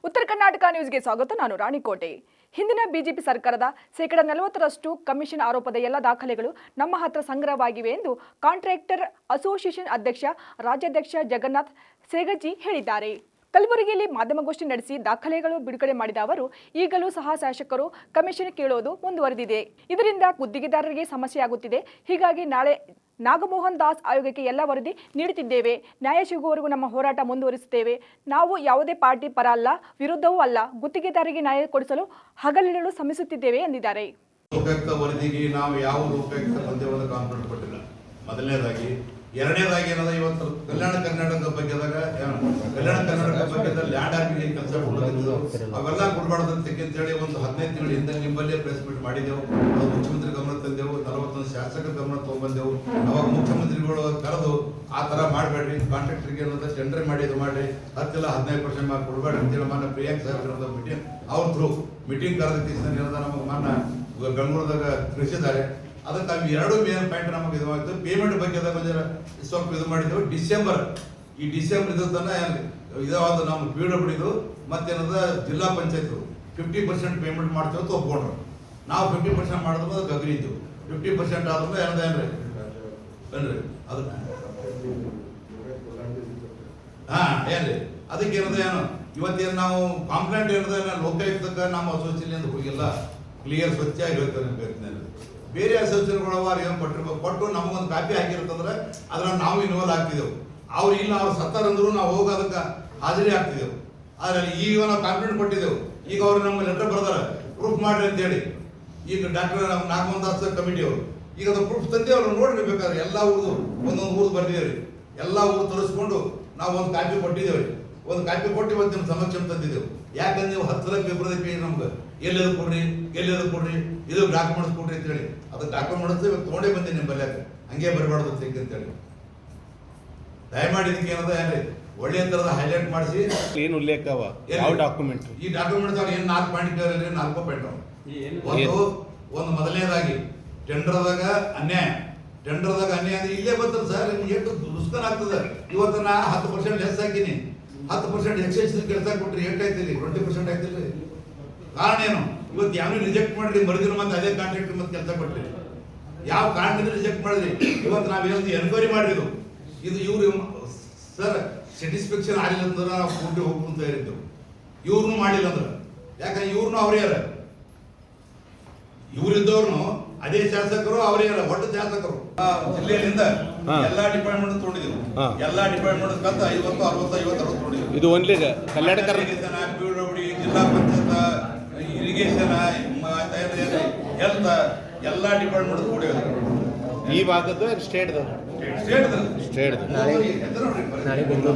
ಉತ್ತರ ಕರ್ನಾಟಕ ನ್ಯೂಸ್ಗೆ ಸ್ವಾಗತ. ನಾನು ರಾಣಿಕೋಟೆ. ಹಿಂದಿನ ಬಿಜೆಪಿ ಸರ್ಕಾರದ 40% ಕಮಿಷನ್ ಆರೋಪದ ಎಲ್ಲ ದಾಖಲೆಗಳು ನಮ್ಮ ಹತ್ರ ಸಂಗ್ರಹವಾಗಿವೆ ಎಂದು ಕಾಂಟ್ರಾಕ್ಟರ್ ಅಸೋಸಿಯೇಷನ್ ಅಧ್ಯಕ್ಷ ರಾಜ್ಯಾಧ್ಯಕ್ಷ ಜಗನ್ನಾಥ್ ಸೇಗಜಿ ಹೇಳಿದ್ದಾರೆ. ಕಲಬುರಗಿಯಲ್ಲಿ ಮಾಧ್ಯಮಗೋಷ್ಠಿ ನಡೆಸಿ ದಾಖಲೆಗಳು ಬಿಡುಗಡೆ ಮಾಡಿದ ಅವರು, ಈಗಲೂ ಸಹ ಶಾಸಕರು ಕಮಿಷನ್ ಕೇಳೋದು ಮುಂದುವರೆದಿದೆ. ಇದರಿಂದ ಗುತ್ತಿಗೆದಾರರಿಗೆ ಸಮಸ್ಯೆಯಾಗುತ್ತಿದೆ. ಹೀಗಾಗಿ ನಾಳೆ ನಾಗಮೋಹನ್ ದಾಸ್ ಆಯೋಗಕ್ಕೆ ಎಲ್ಲ ವರದಿ ನೀಡುತ್ತಿದ್ದೇವೆ. ನ್ಯಾಯ ಸಿಗುವವರೆಗೂ ನಮ್ಮ ಹೋರಾಟ ಮುಂದುವರಿಸುತ್ತೇವೆ. ನಾವು ಯಾವುದೇ ಪಾರ್ಟಿ ಪರ ಅಲ್ಲ, ವಿರುದ್ಧವೂ ಅಲ್ಲ. ಗುತ್ತಿಗೆದಾರರಿಗೆ ನ್ಯಾಯ ಕೊಡಿಸಲು ಹಗಲಿರುಳು ಶ್ರಮಿಸುತ್ತಿದ್ದೇವೆ ಎಂದಿದ್ದಾರೆ. ಲೋಕಾಯುಕ್ತ ವರದಿಗೆ ನಾವು ಯಾವ ಲೋಕಾಯುಕ್ತ ಪಂದ್ಯವನ್ನು ಕಾನ್ಫಿಡೆಂಟ್ ಕೊಟ್ಟಿಲ್ಲ. ಮೊದಲನೇದಾಗಿ. ಎರಡನೇದಾಗಿ ಏನದ, ಇವತ್ತು ಕಲ್ಯಾಣ ಕರ್ನಾಟಕದ ಬಗ್ಗೆದಾಗ ಕಲ್ಯಾಣ ಕರ್ನಾಟಕ ಬಗ್ಗೆ ಲ್ಯಾಂಡ್ ಆರ್ಬಿಗೆ ಕೆಲಸ ಕೊಡೋದಿದ್ದು ಅವೆಲ್ಲ ಕೊಡಬಾರ್ದು ಅಂತೇಳಿ ಒಂದು 15 ತಿಂಗಳ ಹಿಂದೆ ನಿಮ್ಮಲ್ಲೇ ಪ್ರೆಸ್ ಮೀಟ್ ಮಾಡಿದೆವು. ಮುಖ್ಯಮಂತ್ರಿ ಗಮನ ತಂದೆವು, 41 ಶಾಸಕರ ಗಮನ ತಗೊಂಡ್ಬಂದೆವು. ಅವಾಗ ಮುಖ್ಯಮಂತ್ರಿಗಳು ಕರೆದು ಆ ತರ ಮಾಡಬೇಡ್ರಿ, ಕಾಂಟ್ರಾಕ್ಟರ್ಗೆ ಏನಂತ ಟೆಂಡರ್ ಮಾಡಿ ಇದು ಮಾಡ್ರಿ, 10 ಇಲ್ಲ 15% ಮಾರ್ಕ್ ಕೊಡಬೇಡ್ರಿ ಅಂತೇಳಿ ಮಾನ್ಯ ಪ್ರಿಯಾಂಕ್ ಸಾಹೇಬ್ ಮೀಟಿಂಗ್ ಅವ್ರ ಥ್ರೂ ಮೀಟಿಂಗ್ ಕರೆದ ನಮಗೆ ಮಾನ್ಯ ಬೆಂಗಳೂರದಾಗ ತಿಳಿಸಿದ್ದಾರೆ. ಅದಕ್ಕೆ ನಾವು 2 ಮೇನ್ ಪಾಯಿಂಟ್ ನಮಗೆ ಇದಾಯ್ತು. ಪೇಮೆಂಟ್ ಬಗ್ಗೆ ಸ್ವಲ್ಪ ಇದು ಮಾಡಿದ್ದೆವು. ಡಿಸೆಂಬರ್ ಇದನ್ನ ಇದಾದ ನಮ್ಮ PWD ಮತ್ತೇನದ ಜಿಲ್ಲಾ ಪಂಚಾಯತ್ 50% ಪೇಮೆಂಟ್ ಮಾಡ್ತೇವೆ ಅಂತ ಒಪ್ಕೊಂಡ್ರು. ನಾವು 50% ಮಾಡಿದ್ರು ಅದಕ್ಕೆ ಅಗ್ರಿ ಇದ್ದೆವು. 50% ಆದ್ರೂ ಏನ್ರಿ ಅದಕ್ಕೆ ಏನ್ರಿ ಅದಕ್ಕೆ ಏನದ ಏನು ಇವತ್ತೇನು ನಾವು ಕಾಂಪ್ಲೇಂಟ್ ಏನದ ಲೋಕಾಯುಕ್ತಕ್ಕೆ ನಮ್ಮ ಅಸೋಸಿಯೇಷನ್ ಹೋಗಿಲ್ಲ. ಕ್ಲಿಯರ್ ಸ್ವಚ್ಛ ಇರುತ್ತೆ. ಬೇರೆ ಅಸೋಸಿಯೇಷನ್ಗಳು ಏನು ಕೊಟ್ಟಿರ್ಬೇಕು, ಕೊಟ್ಟು ನಮಗೊಂದು ಕಾಪಿ ಹಾಕಿರ್ತಂದ್ರೆ ಅದ್ರಲ್ಲಿ ನಾವು ಇನ್ವಾಲ್ವ್ ಆಗ್ತಿದ್ದೆವು. ಅವ್ರು ಇಲ್ಲ ಅವ್ರು ಸತ್ತಾರಂದ್ರು ನಾವು ಹೋಗಿ ಅದಕ್ಕೆ ಹಾಜರಿ ಆಗ್ತಿದ್ದೆವು. ಆದರೆ ಈಗ ನಾವು ಕಾಂಪ್ಲೇಂಟ್ ಕೊಟ್ಟಿದ್ದೆವು. ಈಗ ಅವ್ರು ನಮ್ಮ ಲೆಟರ್ ಬರ್ದಾರ ಪ್ರೂಫ್ ಮಾಡ್ರಿ ಅಂತೇಳಿ. ಈಗ ಡಾಕ್ಟರ್ ನಾಗಮೋಹನ್ ದಾಸ್ ಕಮಿಟಿ ಅವರು ಈಗ ಅದು ಪ್ರೂಫ್ ತಂದೆ ಅವ್ರು ನೋಡ್ಬೇಕಾದ್ರೆ ಎಲ್ಲ ಊರು ಒಂದೊಂದು ಊರು ಬರ್ದಿದ್ದೇವೆ. ಎಲ್ಲ ಊರು ತರಿಸ್ಕೊಂಡು ನಾವು ಒಂದು ಕಾಪಿ ಕೊಟ್ಟಿದ್ದೇವೆ. ಒಂದು ಕಾಪಿ ಕೊಟ್ಟು ಇವತ್ತು ನಿಮ್ಮ ಸಮಕ್ಷಮ ತಂದಿದ್ದೆವು. ಯಾಕಂದ್ರೆ ನೀವು 10 ಲಕ್ಷ ಪೇಪರ್ ನಮ್ಗೆ ಎಲ್ಲೆದು ಕೊಡ್ರಿ ಇದು ಡಾಕ್ಯುಮೆಂಟ್ಸ್ ಕೊಡ್ರಿ ಅಂತೇಳಿ ಅದು ಡಾಕ್ಯುಮೆಂಟ್ಸ್ ಇವತ್ತು ತೊಗೊಂಡೇ ಬಂದೆ ನಿಮ್ಮ ಬಲ್ಯಾಕ. ಹಂಗೆ ಬರಬಾರ್ದು ಅಂತೇಳಿ ದಯಮಾಡಿ ಇದಕ್ಕೆ ಏನದ ಏನ್ರಿ ಒಳ್ಳೆಯ ತರದ ಹೈಲೈಟ್ ಮಾಡಿಸಿ ಏನು ಉಲ್ಲೇಖ ಯಾವ ಡಾಕ್ಯುಮೆಂಟ್ ಈ ಡಾಕ್ಯುಮೆಂಟ್ಸ್ ಅವ್ರು ಏನು 4 ಪಾಯಿಂಟ್ 4 ಪಾಯಿಂಟ್. ಒಂದು ಮೊದಲನೇದಾಗಿ ಟೆಂಡರ್ದಾಗ ಅನ್ಯಾಯ ಅಂದ್ರೆ ಇಲ್ಲೇ ಬರ್ತದೆ ಸರ್. ನಿಮ್ಗೆ ಎಷ್ಟು ದುಷ್ಕರ ಆಗ್ತದೆ. ಇವತ್ತು ನಾ 10% ಲೆಸ್ ಹಾಕಿನಿ, 10% ಎಕ್ಸೈಸ್ ಕೆಲಸ ಕೊಟ್ರಿ, 8 ಆಯ್ತಿಲ್ಲ 20% ಆಯ್ತಿಲ್ಲ. ಕಾರಣ ಏನು? ಇವತ್ತು ಯಾವ ರಿಜೆಕ್ಟ್ ಮಾಡ್ರಿ, ಮರುದಿನ ಮತ್ತೆ ಅದೇ ಕಾಂಟ್ರಾಕ್ಟ್ ಮತ್ತೆ ಕೆಲಸ ಕೊಟ್ರಿ. ಯಾವ ಕಾರಣದಿಂದ ರಿಜೆಕ್ಟ್ ಮಾಡಿದ್ರಿ? ಇವತ್ತು ನಾವೇನು ಎನ್ಕ್ವೈರಿ ಮಾಡಿದ್ರು. ಇದು ಇವ್ರು ಸರ್ ಸ್ಯಾಟಿಸ್ಫ್ಯಾಕ್ಷನ್ ಆಗಿಲ್ಲ ಅಂದ್ರೆ ನಾವು ಕೋರ್ಟಿಗೆ ಹೋಗ್ಕೊಂತ ಇರಿದ್ದೆವು. ಇವ್ರನ್ನೂ ಮಾಡಿಲ್ಲ ಅಂದ್ರೆ ಯಾಕಂದ್ರೆ ಇವ್ರನ್ನೂ ಅವರೇ ಅರ, ಇವರಿದ್ದವ್ರು ಅದೇ ಶಾಸಕರು ಅವರೇ ಅರ, ಒಟ್ಟು ಶಾಸಕರು ಜಿಲ್ಲೆಯಿಂದ ಎಲ್ಲಾ ಡಿಪಾರ್ಟ್ಮೆಂಟ್ ತೊಗೊಂಡಿದ್ರು. ಎಲ್ಲಾ ಡಿಪಾರ್ಟ್ಮೆಂಟ್ ಕತ್ತ 50, 60, 50, 60 ತೊಗೊಂಡಿದ್ರು. ಇದು ಒಂದೇ ಕಲ್ಯಾಣ ಕರ್ನಾಟಕ PWD, ಜಿಲ್ಲಾ ಪಂಚಾಯತ್, ಇರಿಗೇಷನ್, ಹೆಲ್ತ್ ಎಲ್ಲ ಡಿಪಾರ್ಟ್ಮೆಂಟ್ ಕೂಡಿದ್ರು. ಈ ಭಾಗದ್ದು ಸ್ಟೇಟ್ ನಾಳೆ ಬೆಂಗಳೂರು